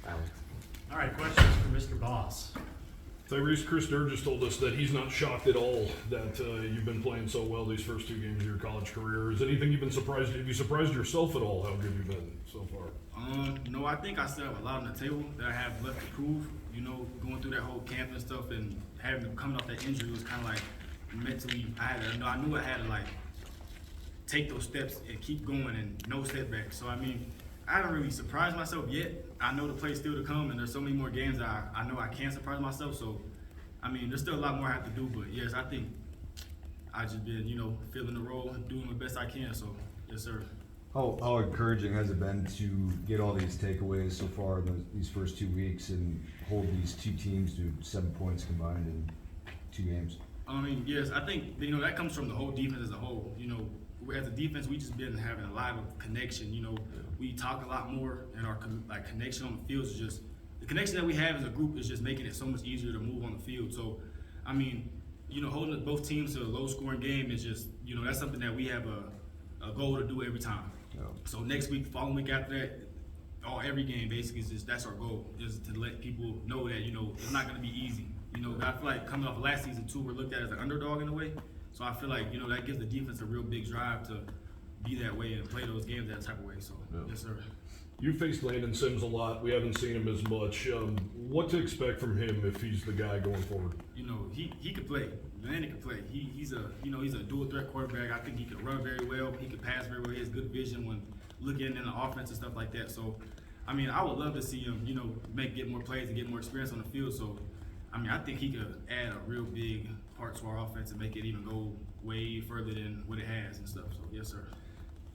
Alex. All right, questions for Mr. Boss. Tyrese, Chris Durr just told us that he's not shocked at all that you've been playing so well these first 2 games of your college career. Is anything you've been surprised? Have you surprised yourself at all how good you've been so far? No, I think I still have a lot on the table that I have left to prove. You know, going through that whole camp and stuff and coming off that injury was kind of like mentally, I knew I had to like take those steps and keep going and no setbacks. So I mean, I haven't really surprised myself yet. I know the play's still to come, and there's so many more games that I know I can surprise myself. So, I mean, there's still a lot more I have to do. But yes, I think I just been, feeling the role, doing the best I can. So, yes, sir. How encouraging has it been to get all these takeaways so far in these first 2 weeks and hold these 2 teams to 7 points combined in 2 games? I mean, yes, I think that comes from the whole defense as a whole. As a defense, we just been having a lot of connection. We talk a lot more, and our connection on the field is just the connection that we have as a group is just making it so much easier to move on the field. So, I mean, holding both teams to a low-scoring game is just that's something that we have a goal to do every time. Yeah. So next week, the following week after that, every game basically is just that's our goal is to let people know that it's not going to be easy. I feel like coming off of last season too, we're looked at as an underdog in a way. So I feel like that gives the defense a real big drive to be that way and play those games that type of way. So yes, sir. You faced Landon Sims a lot. We haven't seen him as much. What to expect from him if he's the guy going forward? He could play. Landon can play. He's a dual threat quarterback. I think he can run very well. He can pass very well. He has good vision when looking in the offense and stuff like that. So, I mean, I would love to see him, get more plays and get more experience on the field. So, I mean, I think he could add a real big part to our offense and make it even go way further than what it has and stuff. So, yes, sir.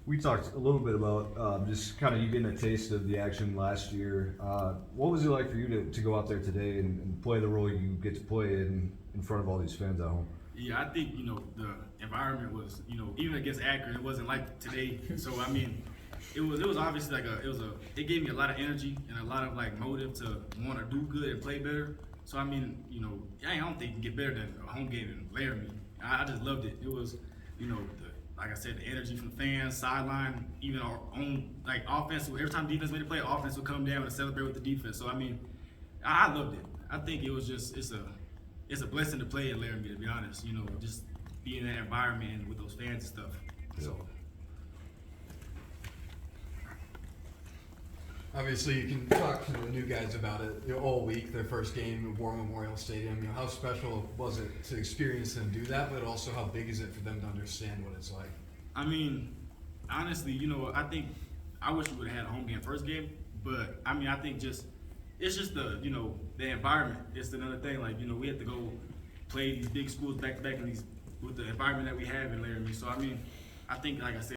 We talked a little bit about just kind of you getting a taste of the action last year. What was it like for you to go out there today and play the role you get to play in front of all these fans at home? Yeah, I think, the environment was, even against Akron, it wasn't like today. So, I mean, it was obviously it gave me a lot of energy and a lot of motive to want to do good and play better. So, I mean, I don't think you can get better than a home game in Laramie. I just loved it. It was, like I said, the energy from the fans, sideline, even our own offense. Every time defense made a play, offense would come down and celebrate with the defense. So I mean, I loved it. I think it was just it's a blessing to play in Laramie, to be honest. Just be in that environment and with those fans and stuff. So. Obviously, you can talk to the new guys about it all week. Their first game at War Memorial Stadium. How special was it to experience and do that? But also, how big is it for them to understand what it's like? I mean, honestly, I think I wish we would have had a home game first game. But I mean, I think it's just the the environment. It's another thing. We have to go play these big schools back to back with the environment that we have in Laramie. So I mean, I think like I said.